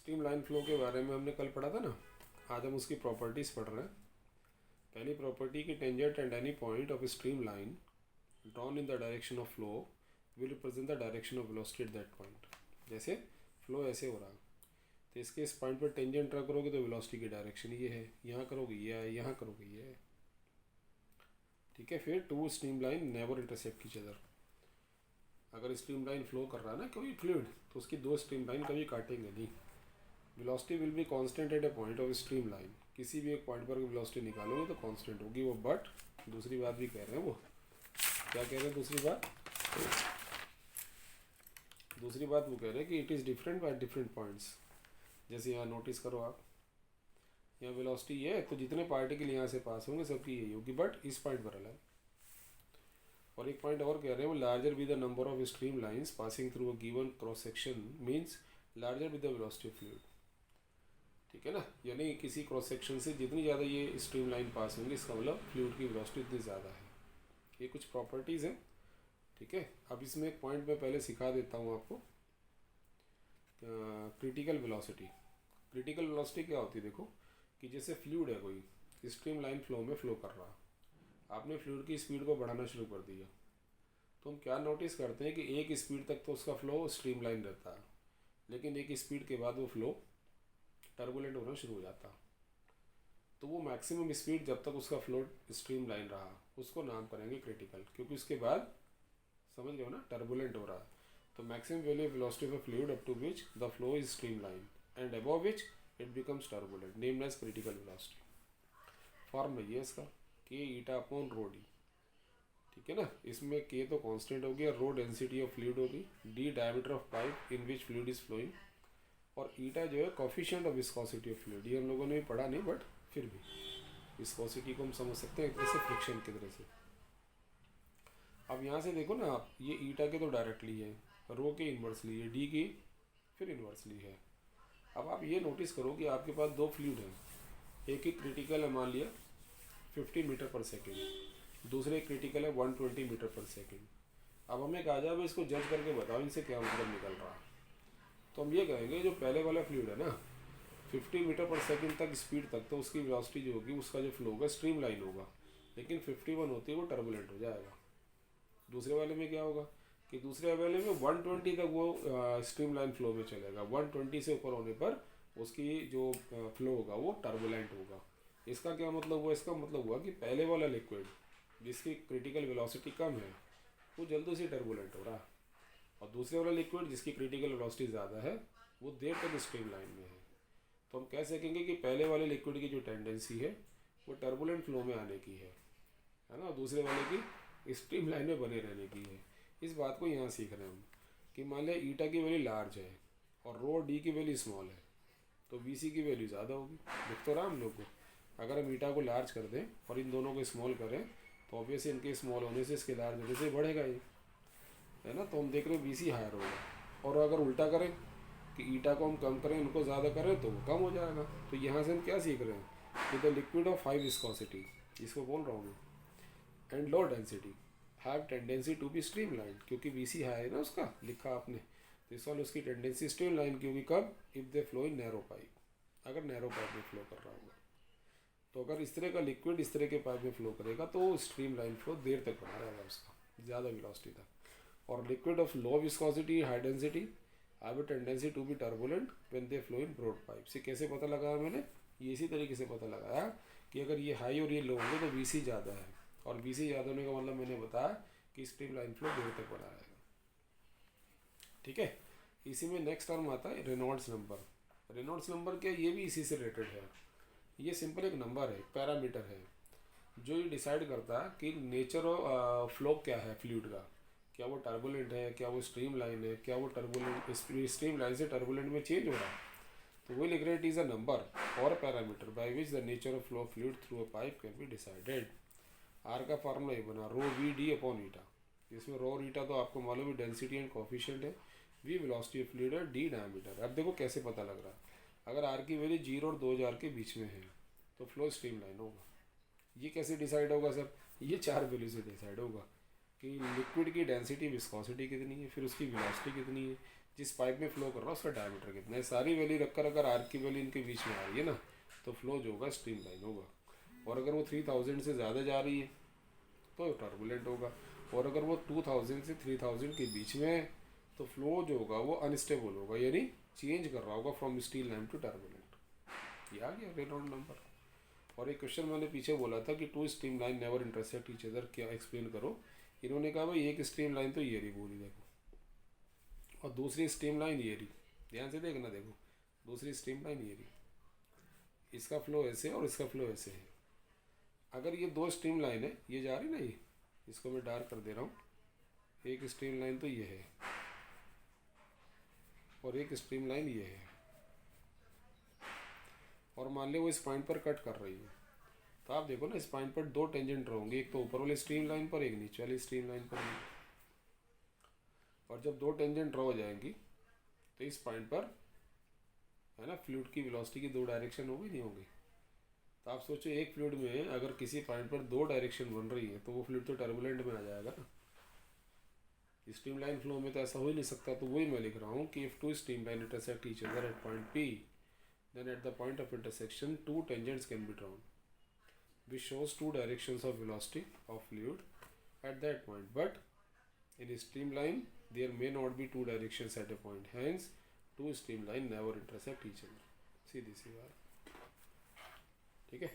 Streamline flow के बारे में हमने कल पढ़ा था ना। आज हम उसकी प्रॉपर्टीज़ पढ़ रहे हैं। पहली प्रॉपर्टी की tangent and any point of stream line drawn in the direction of flow will represent the direction of velocity at that point. जैसे फ्लो ऐसे हो रहा है तो इसके इस पॉइंट पर टेंजेंट ड्रा करोगे तो वेलोसिटी की डायरेक्शन ये है, यहाँ करोगे ये है, यहाँ करोगे ये है। ठीक है। फिर two streamline never intersect each other. अगर स्ट्रीम लाइन फ्लो कर रहा है ना कोई फ्लूइड तो उसकी दो स्ट्रीम लाइन कभी काटेंगे नहीं। Velocity will be constant eight A point of stream line. किसी भी एक पॉइंट पर वेलोसिटी निकालोगे तो कांस्टेंट होगी वो। बट दूसरी बात भी कह रहे हैं वो, क्या कह रहे हैं दूसरी बात वो कह रहे हैं कि it is different by different points. जैसे यहाँ नोटिस करो आप, यहाँ वेलोसिटी ये है तो जितने पार्टिकल यहाँ से पास होंगे सबकी यही होगी, बट इस पॉइंट पर अलग। और एक पॉइंट और कह रहे हैं वो, larger with the number of stream lines passing through a given cross section means larger with the velocity of fluid. ठीक है ना, यानी किसी क्रॉस सेक्शन से जितनी ज़्यादा ये स्ट्रीम लाइन पास होंगी इसका मतलब फ्लूइड की वेलोसिटी इतनी ज़्यादा है। ये कुछ प्रॉपर्टीज़ हैं। ठीक है। अब इसमें एक पॉइंट मैं पहले सिखा देता हूँ आपको, क्रिटिकल वेलोसिटी। क्रिटिकल वेलोसिटी क्या होती है? देखो कि जैसे फ्लूइड है कोई स्ट्रीम लाइन फ्लो में फ्लो कर रहा, आपने फ्लूइड की स्पीड को बढ़ाना शुरू कर दिया तो हम क्या नोटिस करते हैं कि एक स्पीड तक तो उसका फ्लो स्ट्रीम लाइन रहता है, लेकिन एक स्पीड के बाद वो फ्लो टर्बुलेंट होना शुरू हो जाता। तो वो मैक्सिमम स्पीड जब तक उसका फ्लो स्ट्रीम लाइन रहा उसको नाम करेंगे क्रिटिकल, क्योंकि उसके बाद समझ गए हो ना टर्बुलेंट हो रहा है। तो maximum value of velocity of fluid up to which the flow is streamline and above which it becomes turbulent named as critical velocity. Form है ये इसका, के ईटा अपॉन रो डी। ठीक है ना, इसमें के तो कांस्टेंट हो गया, रो डेंसिटी ऑफ फ्लूइड होगी, D diameter of pipe in which fluid is flowing, और ईटा जो है coefficient of viscosity of fluid. ये हम लोगों ने भी पढ़ा नहीं, बट फिर भी विस्कोसिटी को हम समझ सकते हैं एक तरह से फ्रिक्शन की तरह से। अब यहाँ से देखो ना आप, ये ईटा के तो डायरेक्टली है, रो के इन्वर्सली है, डी की फिर इन्वर्सली है। अब आप ये नोटिस करो कि आपके पास दो फ्लूइड हैं, एक ही क्रिटिकल है मान लिया 50 मीटर पर सेकेंड, दूसरे क्रिटिकल है 120 मीटर पर सेकेंड। अब हमें कहा जाए इसको जज करके बताओ इनसे क्या मतलब निकल रहा है। तो हम ये कहेंगे जो पहले वाला फ्लूइड है ना 50 मीटर पर सेकेंड तक स्पीड तक तो उसकी वेलोसिटी जो होगी उसका जो फ्लो होगा स्ट्रीम लाइन होगा, लेकिन 51 होती है वो टर्बुलेंट हो जाएगा। दूसरे वाले में क्या होगा कि दूसरे वाले में 120 तक वो स्ट्रीम लाइन फ्लो में चलेगा, 120 से ऊपर होने पर उसकी जो फ्लो होगा वो टर्बुलेंट होगा। इसका क्या मतलब हुआ? इसका मतलब हुआ कि पहले वाला लिक्विड जिसकी क्रिटिकल वेलोसिटी कम है वो जल्दी से टर्बुलेंट हो रहा है, और दूसरे वाला लिक्विड जिसकी क्रिटिकल वेलोसिटी ज़्यादा है वो देर तक स्ट्रीम लाइन में है। तो हम कह सकेंगे कि पहले वाले लिक्विड की जो टेंडेंसी है वो टर्बुलेंट फ्लो में आने की है ना, दूसरे वाले की स्ट्रीम लाइन में बने रहने की है। इस बात को यहाँ सीख रहे हैं हम कि मान लिया ईटा की वैल्यू लार्ज है और रो डी की वैल्यू स्मॉल है तो वी सी की वैल्यू ज़्यादा होगी। दिख तो रहा हम लोग को, अगर हम ईटा को लार्ज कर दें और इन दोनों को स्मॉल करें तो ऑब्वियसली इनके स्मॉल होने से इसके लार्ज होने से बढ़ेगा ये, है ना। तो हम देख रहे हो वी सी हायर होगा, और अगर उल्टा करें कि ईटा को हम कम करें उनको ज़्यादा करें तो वो कम हो जाएगा। तो यहाँ से हम क्या सीख रहे हैं कि the liquid of high viscosity, जिसको बोल रहा हूँ मैं, and low density have tendency to be streamline, क्योंकि वी सी हाई है ना उसका लिखा आपने, तो इस वाले उसकी टेंडेंसी स्ट्रीम लाइन की होगी। कब? If they flow in narrow pipe, अगर नैरो पाइप में फ्लो कर रहा होगा। तो अगर इस तरह का लिक्विड इस तरह के पाइप में फ्लो करेगा तो स्ट्रीम लाइन फ्लो देर तक बना रहेगा उसका, ज़्यादा वेलोसिटी तक। और liquid of low viscosity high density have a tendency to be turbulent when they flow in broad pipe. से कैसे पता लगाया मैंने? ये इसी तरीके से पता लगाया कि अगर ये हाई और ये लो होंगे तो वी सी ज़्यादा है, और वी सी ज़्यादा होने का मतलब मैंने बताया कि स्ट्रीम लाइन फ्लो देर तक बना रहेगा। ठीक है। इसी में नेक्स्ट टर्म आता है रेनॉल्ड्स नंबर। रेनॉल्ड्स नंबर क्या, ये भी इसी से रिलेटेड है। ये सिंपल एक नंबर है, पैरामीटर है, जो ये डिसाइड करता है कि नेचर ऑफ फ्लो क्या है फ्लूइड का, क्या वो टर्बुलेंट है, क्या वो स्ट्रीम लाइन है, क्या वो टर्बुलेंट स्ट्रीम लाइन से टर्बुलेंट में चेंज हो रहा है। तो वही लिख रहे इट इज़ अ नंबर और parameter by which the nature of flow fluid through a pipe can be decided. R का फार्मूला ये बना, rho V D upon eta. इसमें रो और ईटा तो आपको मालूम है डेंसिटी एंड कोफिशिएंट है, वी वेलोसिटी ऑफ फ्लूइड है, डी डायमीटर। अब देखो कैसे पता लग रहा है, अगर आर की वैल्यू 0 और 2000 के बीच में है तो फ्लो स्ट्रीम लाइन होगा। ये कैसे डिसाइड होगा सर? ये चार वैल्यू से डिसाइड होगा कि लिक्विड की डेंसिटी विस्कोसिटी कितनी है, फिर उसकी वेलोसिटी कितनी है, जिस पाइप में फ्लो कर रहा है उसका डायमीटर कितना है, सारी वैल्यू रखकर अगर आर की वैल्यू इनके बीच में आ रही है ना, तो फ्लो जो होगा स्ट्रीम लाइन होगा। और अगर वो 3000 से ज़्यादा जा रही है तो टर्बुलेंट होगा। और अगर वो 2000 से 3000 के बीच में है तो फ्लो जो होगा वो अनस्टेबल होगा, यानी चेंज कर रहा होगा from steel line to turbulent. ये आ गया रेनॉल्ड नंबर। और एक क्वेश्चन मैंने पीछे बोला था कि two streamline never intersect each other, क्या एक्सप्लेन करो। इन्होंने कहा भाई एक स्ट्रीम लाइन तो ये रही पूरी देखो, और दूसरी स्ट्रीम लाइन ये रही, ध्यान से देखना, देखो दूसरी स्ट्रीम लाइन ये रही, इसका फ्लो ऐसे और इसका फ्लो ऐसे है। अगर ये दो स्ट्रीम लाइन है, ये जा रही ना, ये इसको मैं डार्क कर दे रहा हूँ, एक स्ट्रीम लाइन तो ये है और एक स्ट्रीम लाइन ये है, और मान लो वो इस पॉइंट पर कट कर रही है, तो आप देखो ना इस पॉइंट पर दो टेंजेंट रहेंगे, एक तो ऊपर वाली स्ट्रीम लाइन पर, एक नीचे वाली स्ट्रीम लाइन पर। और जब दो टेंजेंट ड्रॉ हो जाएंगी तो इस पॉइंट पर है ना फ्लूइड की वेलोसिटी की दो डायरेक्शन होगी, नहीं होगी। तो आप सोचो एक फ्लूइड में अगर किसी पॉइंट पर दो डायरेक्शन बन रही है तो वो फ्लूइड तो टर्बुलेंट में आ जाएगा ना। स्ट्रीम लाइन फ्लो में तो ऐसा हो ही नहीं सकता। तो वही मैं लिख रहा हूँ कि if two streamline intersect each other at point P, then at the point of intersection two tangents can be drawn which shows two directions of velocity of fluid at that point, but in a streamline there may not be two directions at a point, hence two streamline never intersect each other। सीधी सी बात, ठीक है।